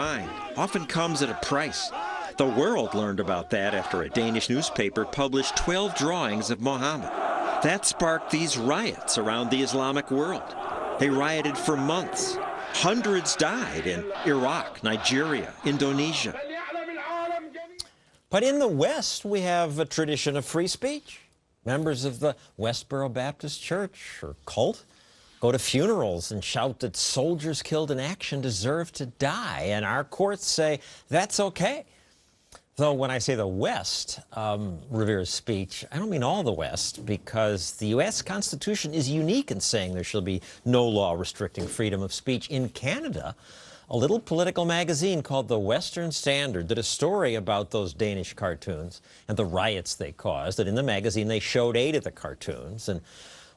mind often comes at a price. The world learned about that after a Danish newspaper published 12 drawings of Mohammed. That sparked these riots around the Islamic world. They rioted for months. Hundreds died in Iraq, Nigeria, Indonesia. But in the West, we have a tradition of free speech. Members of the Westboro Baptist Church or cult go to funerals and shout that soldiers killed in action deserve to die, and our courts say that's okay. Though when I say the West reveres speech, I don't mean all the West, because the U.S. Constitution is unique in saying there shall be no law restricting freedom of speech. In Canada, a little political magazine called The Western Standard did a story about those Danish cartoons and the riots they caused. And in the magazine, they showed 8 of the cartoons. And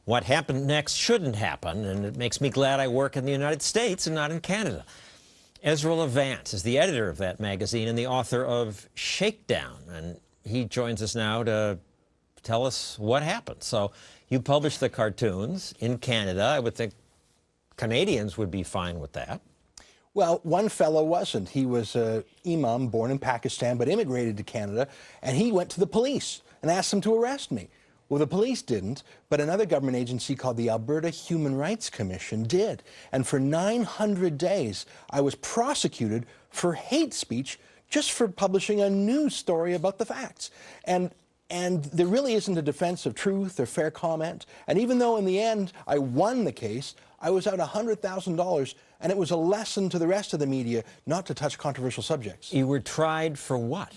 what happened next shouldn't happen, and it makes me glad I work in the United States and not in Canada. Ezra Levant is the editor of that magazine and the author of Shakedown, and he joins us now to tell us what happened. So you published the cartoons in Canada. I would think Canadians would be fine with that. Well, one fellow wasn't. He was an imam born in Pakistan but immigrated to Canada, and he went to the police and asked them to arrest me. Well, the police didn't, but another government agency called the Alberta Human Rights Commission did. And for 900 days, I was prosecuted for hate speech just for publishing a news story about the facts. And there really isn't a defense of truth or fair comment. And even though in the end I won the case, I was out $100,000, and it was a lesson to the rest of the media not to touch controversial subjects. You were tried for what?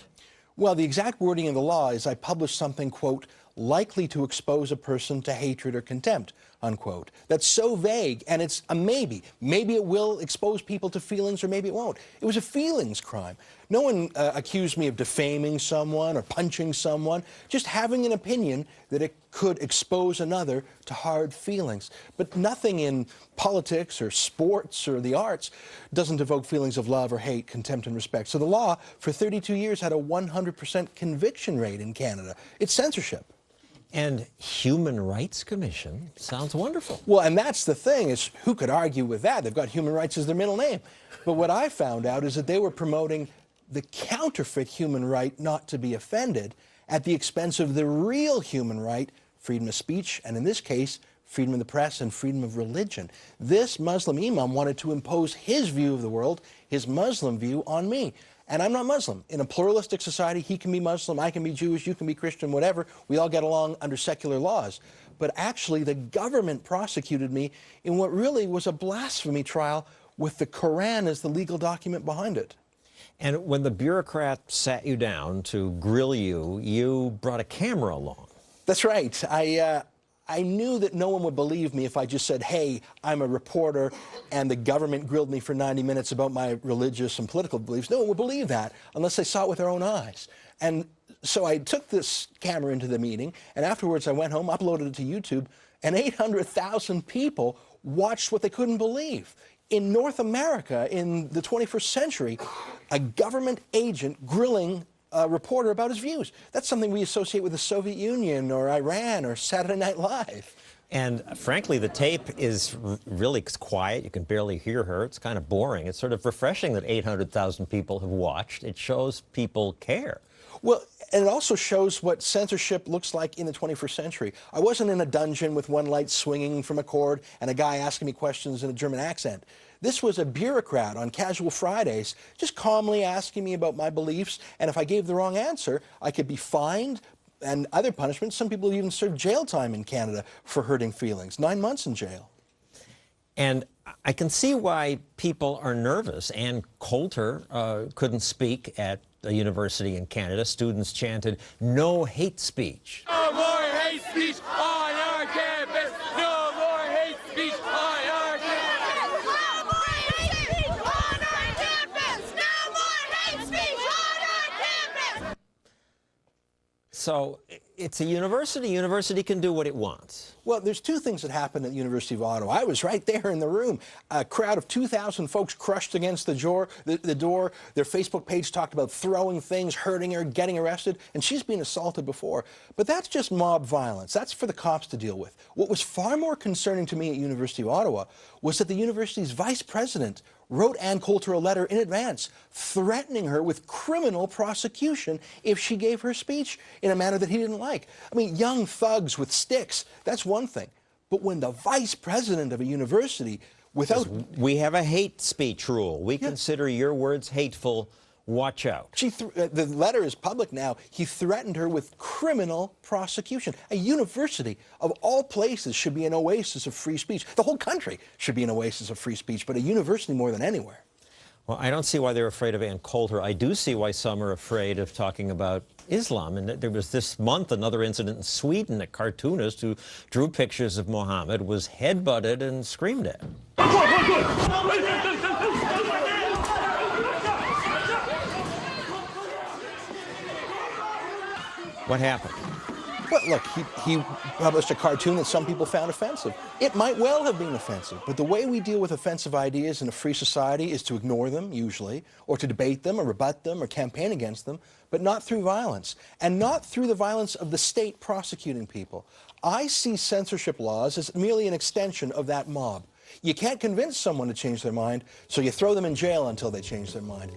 Well, the exact wording of the law is I published something, quote, likely to expose a person to hatred or contempt, unquote. That's so vague, and it's a maybe. Maybe it will expose people to feelings, or maybe it won't. It was a feelings crime. No one accused me of defaming someone or punching someone, just having an opinion that it could expose another to hard feelings. But nothing in politics or sports or the arts doesn't evoke feelings of love or hate, contempt and respect. So the law, for 32 years, had a 100% conviction rate in Canada. It's censorship. And Human Rights Commission sounds wonderful. Well, and that's the thing, is who could argue with that? They've got human rights as their middle name. But what I found out is that they were promoting the counterfeit human right not to be offended at the expense of the real human right, freedom of speech, and in this case, freedom of the press and freedom of religion. This Muslim imam wanted to impose his view of the world, his Muslim view, on me. And I'm not Muslim. In a pluralistic society, he can be Muslim, I can be Jewish, you can be Christian, whatever. We all get along under secular laws. But actually, the government prosecuted me in what really was a blasphemy trial with the Quran as the legal document behind it. And when the bureaucrat sat you down to grill you, you brought a camera along. That's right. I knew that no one would believe me if I just said, hey, I'm a reporter, and the government grilled me for 90 minutes about my religious and political beliefs. No one would believe that unless they saw it with their own eyes. And so I took this camera into the meeting, and afterwards I went home, uploaded it to YouTube, and 800,000 people watched what they couldn't believe. In North America, in the 21st century, a government agent grilling a reporter about his views. That's something we associate with the Soviet Union or Iran or Saturday Night Live. And frankly, the tape is really quiet. You can barely hear her. It's kind of boring. It's sort of refreshing that 800,000 people have watched. It shows people care. Well, and it also shows what censorship looks like in the 21st century. I wasn't in a dungeon with one light swinging from a cord and a guy asking me questions in a German accent. This was a bureaucrat on casual Fridays just calmly asking me about my beliefs, and if I gave the wrong answer, I could be fined and other punishments. Some people even serve jail time in Canada for hurting feelings, 9 months in jail. And I can see why people are nervous. Ann Coulter couldn't speak at a university in Canada. Students chanted, "No hate speech." No more hate speech on our campus! No more hate speech on our campus! No more hate speech on our campus! No more hate speech on our campus! So it's a university. University can do what it wants. Well, there's two things that happened at the University of Ottawa. I was right there in the room. A crowd of 2,000 folks crushed against the door. Their Facebook page talked about throwing things, hurting her, getting arrested, and she's been assaulted before. But that's just mob violence. That's for the cops to deal with. What was far more concerning to me at University of Ottawa was that the university's vice president wrote Ann Coulter a letter in advance threatening her with criminal prosecution if she gave her speech in a manner that he didn't like. I mean, young thugs with sticks, that's one thing. But when the vice president of a university, without... We have a hate speech rule. We consider your words hateful. Watch out. The letter is public now. He threatened her with criminal prosecution. A university, of all places, should be an oasis of free speech. The whole country should be an oasis of free speech, but a university more than anywhere. Well, I don't see why they're afraid of Ann Coulter. I do see why some are afraid of talking about Islam. And there was this month another incident in Sweden. A cartoonist who drew pictures of Muhammad was headbutted and screamed at. What happened? Well, look, he published a cartoon that some people found offensive. It might well have been offensive, but the way we deal with offensive ideas in a free society is to ignore them, usually, or to debate them, or rebut them, or campaign against them, but not through violence, and not through the violence of the state prosecuting people. I see censorship laws as merely an extension of that mob. You can't convince someone to change their mind, so you throw them in jail until they change their mind.